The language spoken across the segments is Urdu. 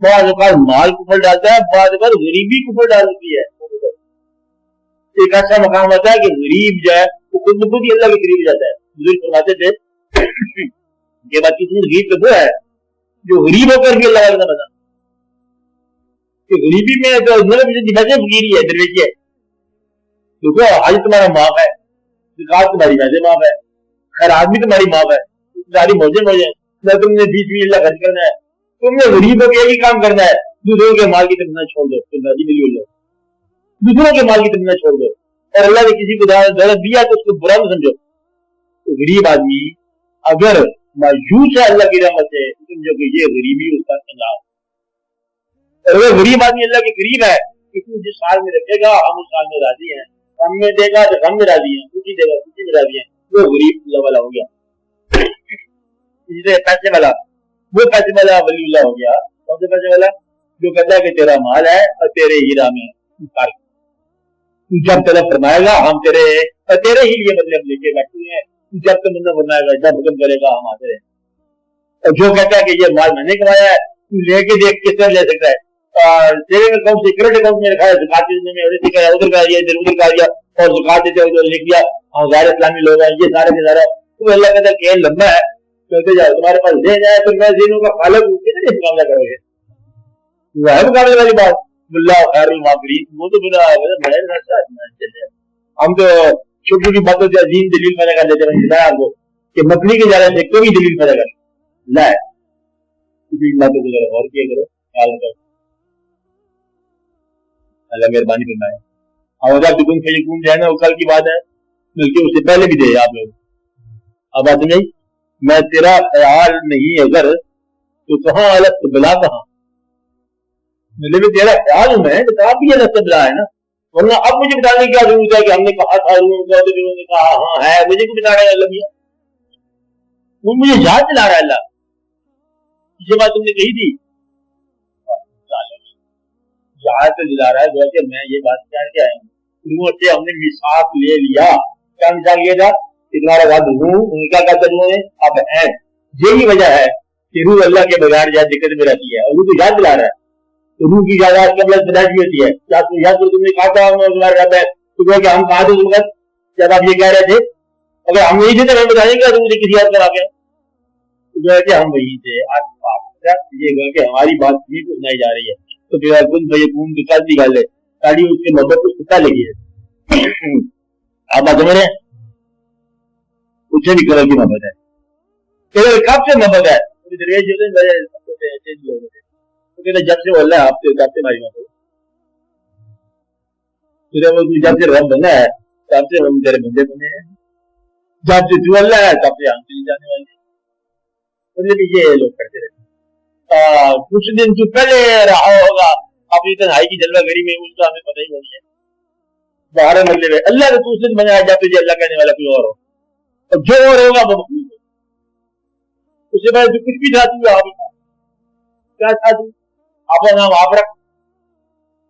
بعض اوقات مال کفر ڈالتا ہے, بعض اوقات غریبی کفر ڈالتی ہے. ایک ایسا مقام ہوتا ہے کہ غریب جو ہے وہ خود بخود ہی اللہ کے قریب جاتا ہے. بزرگ فرماتے تھے کہ بات کتنی غریب تو وہ ہے جو غریب ہو کر بھی اللہ کا بنا, کہ غریبی میں تو ویسے فقیری ہے, درویشی ہے. دیکھو حج تمہارا معاف ہے, زکات تمہاری ویسے معاف ہے, خیرات بھی تمہاری معاف ہے, ساری موجیں نہ تم نے 20 اللہ خرچ کرنا ہے, تم نے غریب ہو کے ایک ہی کام کرنا ہے, دوسروں کے مال کی طرف نہ چھوڑ دو. دوسروں کے مال کی طرف نہ چھوڑ دو, اور اللہ نے کسی کو دولت دیا تو اس کو برا نہ سمجھو. تو غریب آدمی اگر مایوس ہے اللہ کی رحمت سے, سمجھو کہ یہ غریبی اس کا اللہ. اور وہ غریب آدمی اللہ کے قریب ہے, کسی جس سال میں رکھے گا ہم اس سال میں راضی ہیں, ہم میں دے گا تو ہم میں راضی ہیں, خوشی دے گا خوشی میں راضی ہیں, وہ غریب اللہ والا ہو گیا. اسی پیسے والا, وہ پیسے والا ولی اللہ ہو گیا. کون سے پیسے والا؟ جو کہتا ہے کہ تیرا مال ہے اور تیرے ہیرا میں جب طلب فرمائے گا ہم تیرے ہی لیے مطلب لے کے بیٹھے ہیں, جب تم منت فرمائے گا جب حکم کرے گا ہم آتے رہے. اور جو کہتا ہے کہ یہ مال میں نے کمایا ہے, تو لے کے دیکھ کس طرح لے سکتا ہے, سیونگ اکاؤنٹ سیکرٹ اکاؤنٹ میں رکھا ہے, زکات میں ادھر کا دیا ادھر ادھر کا دیا, اور زکات دیتے ہوئے لکھ دیا غیر اسلامی لوگ ہیں یہ سارے کے سارا. تو اللہ کہتا ہے کہ لمبا ہے چلتے جاؤ, تمہارے پاس دے جائے تو میں دینوں کا خالق کتنے مقابلہ کرو گے, وہ ہے مقابلے والی بات. اللہ خیر الماکرین, وہ تو بنا ہم تو چھوٹی چھوٹی باتوں سے عظیم دلیل پیدا کر دیتے ہیں آپ کو کہ مکڑی کے جانے سے کوئی دلیل پیدا کر لائے. باتوں کو ذرا غور کیا کرو, خیال رکھو, اللہ مہربانی فرمائے. اور دکن فیکون جو ہے نا وہ کل کی بات ہے, بلکہ اس سے پہلے بھی دے آپ لوگ. اب بات نہیں, میں تیرا خیال نہیں اگر تو کہاں الگ تو بلا کہاں, مجھے بھی تیرا خیال ہوں میں تو آپ بھی یہ رستہ بلا ہے نا, ورنہ اب مجھے بتانے کی کیا ضرورت ہے کہ ہم نے کہا تھا انہوں نے کہا ہاں ہے, مجھے کیوں بتا رہا ہے اللہ میاں, وہ مجھے یاد دلا رہا ہے اللہ. یہ بات تم نے کہی تھی, یاد تو دلا رہا ہے کہ میں یہ بات کہہ کے آیا ہوں. انہوں سے ہم نے میثاق لے لیا, کیا میثاق لیا تھا کہ تمہارا وعدہ ہوں, ان کا کہا انہوں نے اب ہے. یہی وجہ ہے کہ روح اللہ کے بغیر جہاں دقت میں رہتی ہے, اور وہ تو یاد دلا رہا ہے. روح کی جگہ قبل پیدائش بھی ہوتی ہے. کیا یاد تم نے کہا تھا تمہارا رب ہے, تو کہ ہم کہاں تھے تم وقت جب آپ یہ کہہ رہے تھے, اگر ہم نہیں تھے تو ہم بتائیں گے تم مجھے کسی اور پر آ گیا, تو کہ ہم وہی تھے. یہ کہ ہماری بات بھی سنائی جا رہی ہے, تو پھر کن فیکون کی کل کی گل ہے, تاکہ اس کی محبت کو ستا لگی ہے. آپ بات سمجھ رہے ہیں, اس سے بھی قدر کی محبت ہے. کب سے محبت ہے, جب سے اللہ آپ سے جب سے ہماری محبت, جب سے رب بنا ہے تب سے ہم تیرے بندے بنے ہیں, جب سے تو اللہ ہے تب سے ہم چلی جانے والے ہیں. یہ لوگ کرتے رہتے. کچھ دن تو پہلے رہا ہوگا اپنی تنہائی کی جلوہ گری میں, اس کا ہمیں پتہ ہی نہیں ہے. باہر مطلب ہے اللہ نے تو اس دن بنایا جب تجھے اللہ کہنے والا کوئی اور ہو, اور جو اور ہوگا وہ مخلوق ہے. اس سے پہلے کچھ بھی تھا تو آپ کیا تھا, تو آپ کا نام آپ رکھ,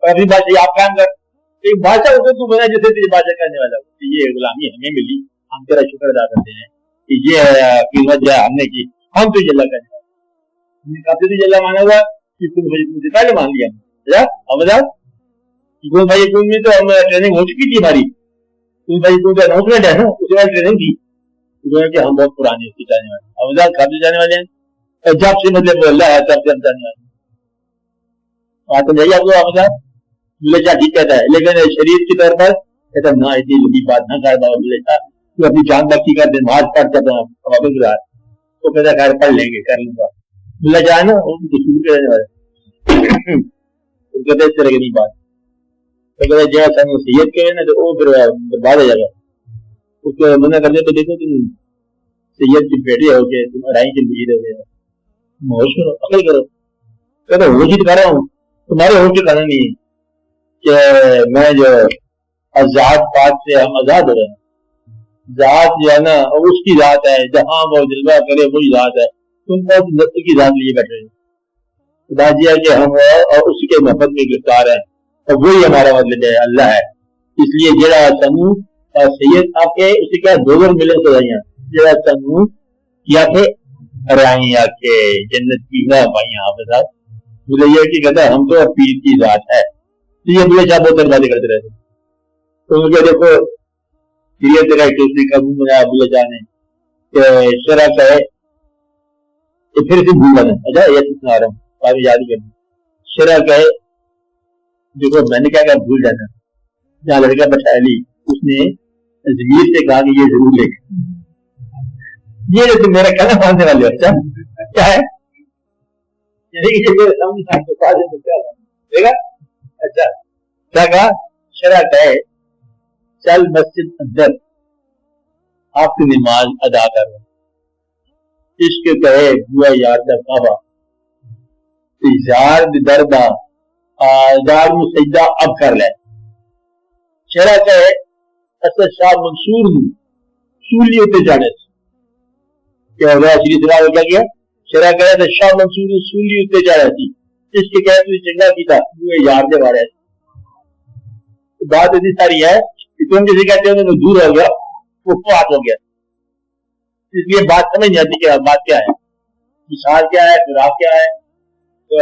اور اپنی بادشاہی آپ قائم کر. ایک بادشاہ ہوتے تو بنا جیسے تجھے بادشاہ کہنے والا. یہ غلامی ہمیں ملی, ہم تیرا شکر ادا کرتے ہیں کہ یہ قیمت جو ہم نے کی, ہم تو اللہ کہنے والے. کافی تو اللہ مانا ہوا کہ تم سے پہلے مان لیا. کون بھائی کون میں تو ہم ٹریننگ ہو چکی تھی ہماری. کون بھائی کون کا اناؤنسمنٹ ہے نا, اس کے بعد ٹریننگ تھی کہ ہم بہت پرانے اس کے جانے والے, ہم کافی جانے والے ہیں. جب سے مطلب اللہ ہے تب سے ہم جانے والے ہیں. بات سمجھائیے آپ کو. آپ ملچا ٹھیک کہتا ہے, لیکن شریف کی طور پر کہتا ہے نہ اتنی لمبی بات نہ کر بابا ملچا, تو اپنی جان بخشی کر دیں, نماز پڑھ کر واپس رہا تو کہتا ہے خیر پڑھ لیں گے, کر لوں گا. ملچا ہے نا ان کو شروع کے رہنے والے, کہتے اس طرح کی نہیں بات. تو کہتے جگہ سن نصیحت کے نا تو وہ پھر برباد ہو جائے گا. اس کو منع کر دے تو دیکھو تم سید کی بیٹی ہو کے تم اڑائی کی مجید ہو گئے, ہوش کرو, عقل کرو. کہتے ہوش ہی کر رہا ہوں, تمہارے ہوش کے کھانا نہیں کہ میں جو ذات پاک سے ہم آزاد ہو رہے ہیں. ذات جو ہے نا اس کی ذات ہے, جہاں وہ جلوہ کرے وہی ذات ہے. تم بہت نفس کی ذات لیے بیٹھے ہیں. خدا جی ہے کہ ہم اور اس کے محبت میں گرفتار ہیں, اور وہی ہمارا مطلب ہے اللہ ہے. اس لیے جڑا سنو سید آپ کے اسے کیا دوگر ملے سزائیاں, جڑا سنو کیا کہ رائیں آ کے جنت کی نہ پائیاں آپ صاحب. بولے یہ کہ کہتا ہے ہم تو پیر کی ذات ہے. تو یہ بولے شاہ بہت باتیں کرتے رہتے. تو ان کو دیکھو یہ طرح کہ اس نے قبول بنایا بولے جانے کہ شرع کا ہے یہ پھر سے بھول جانا. اچھا یہ سنا رہا ہوں بات یاد کرنا. شرع کا ہے دیکھو میں نے کہا کہ بھول جانا. جہاں لڑکا بٹھا لی اس نے ضمیر سے کہا کہ یہ ضرور لے یہ جو میرا کہنا ماننے والے. اچھا کیا ہے اچھا کیا کہا شرع کا ہے چل مسجد اندر آپ کی نماز ادا کر رہے عشق کہے ہوا یار دا کعبہ یار دردہ آزار مسجدہ اب کر لے. شرع کہے اصل شاہ منصور ہوں سولی ہوتے جانے سے کیا ہو گیا شریف صلاح کیا کیا شرع کہے تو شاہ منصور سولی ہوتے جا رہی تھی اس کے کہے تو چنگا کی تھا وہ یار دے بارے. بات اتنی ساری ہے کہ تم جسے کہتے ہیں انہوں دور ہو گیا وہ فوت ہو گیا. اس لیے بات سمجھ نہیں آتی کہ بات کیا ہے مثال کیا ہے فراق کیا ہے. تو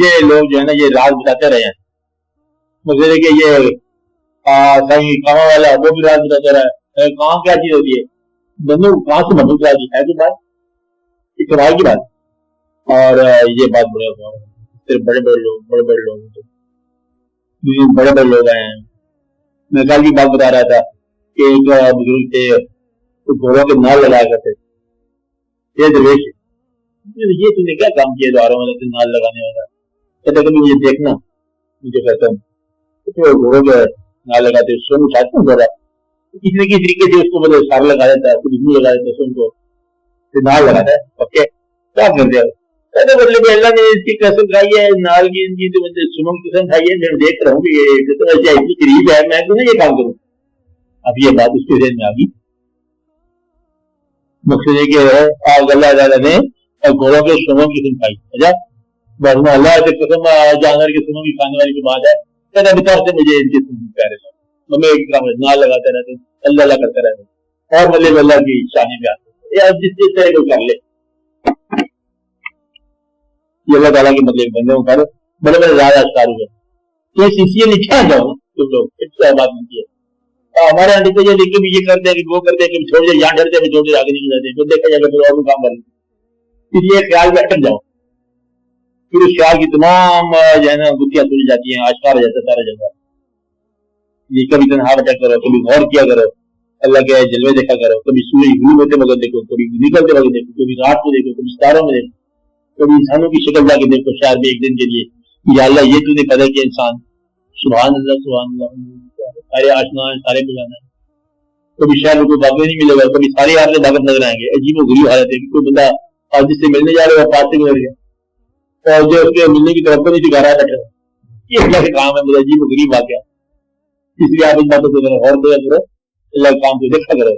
یہ لوگ جو ہے نا یہ راز بتاتے رہے ہیں مطلب کہ یہ صحیح کہاں والا وہ بھی راز بتاتا رہا ہے. کہاں کیا چیز ہوتی ہے بندوں کہاں سے بندوں کیا چیز ہے کہ بات اقرار کی بات. اور یہ بات بڑے صرف بڑے بڑے لوگ بڑے بڑے لوگ آئے ہیں. میں کل کی بات بتا رہا تھا کہ ایک بزرگ تھے گھوڑوں کے نال لگایا کرتے یہ درویش یہ تم نے کیا کام کیا دواروں میں نال لگانے والا کہتے کہ مجھے دیکھنا مجھے کہتا ہوں گھوڑوں کے نال لگاتے سن اٹھاتے ہوں گھوڑا کسی نہ کسی طریقے سے اس کو مطلب سار لگا دیتا ہے کچھ نہیں لگا دیتا سن کو نال لگاتا ہے. اوکے کیا کرتے ہیں کہتے مطلب اللہ نے اس کی قسم کھائی ہے نال کی ان کی تو مطلب سنوں کی قسم کھائی ہے میں دیکھ رہا ہوں کہ یہ اتنی قریب ہے میں کیوں یہ کام کروں. اب یہ بات اس کے ذہن میں آ گئی. مقصد یہ کہ اللہ تعالیٰ نے گھوڑوں کے سنوں کی قسم کھائی. اچھا بس اللہ سے قسم جانور کے سنوں کی کھانے والی کی بات ہے کہتے بتا سے مجھے ان کے سن پیارے تھا میں ایک طرح نال لگاتے رہتے اللہ اللہ کرتے رہتے اور مطلب اللہ کی شانی پہ آتے یا جس طرح کو کر لے. یہ اللہ تعالیٰ کے مطلب بندے ہوں کر بڑے بڑے زیادہ اشکار ہوئے تو اس لیے لکھا جاؤ تم لوگ اس بات نہیں کیا. ہمارے یہاں لکھے جائے لکھ کے بھی یہ کرتے ہیں کہ وہ کرتے ہیں کہ چھوڑ جائے یہاں ڈرتے ہیں چھوڑ جائے آگے نہیں جاتے پھر دیکھا جائے گا پھر اور بھی کام کریں. اس لیے خیال میں اٹک جاؤ پھر اس خیال کی تمام جو ہے نا گتیاں سنی جاتی ہیں آشکار ہو جاتا ہے سارا جگہ. یہ کبھی تنہا بچا کرو کبھی غور کیا کرو اللہ کے جلوے دیکھا کرو کبھی سورج غروب ہوتے وقت دیکھو کبھی نکلتے وقت دیکھو کبھی رات کو دیکھو کبھی ستاروں میں دیکھو کبھی انسانوں کی شکل جا کے دیکھو شاید بھی ایک دن کے لیے یا اللہ یہ تو نے پتا کہ انسان سبحان اللہ سارے آشنا ہیں سارے بلانا ہے. کبھی شاید کوئی باغ نہیں ملے گا کبھی سارے آپ سے باغت نظر آئیں گے. عجیب و غریب حالت ہے کہ کوئی بندہ آج جس سے ملنے جا رہا ہے وہ پاس سے گزر گیا اور جو اس کے ملنے کی طرف نہیں دکھا رہا ہے یہ اللہ کے کام ہے مجھے عجیب و غریب واقعہ. اس لیے آپ ان باتوں کو غور کرو اللہ کے کام کو دیکھا کرو.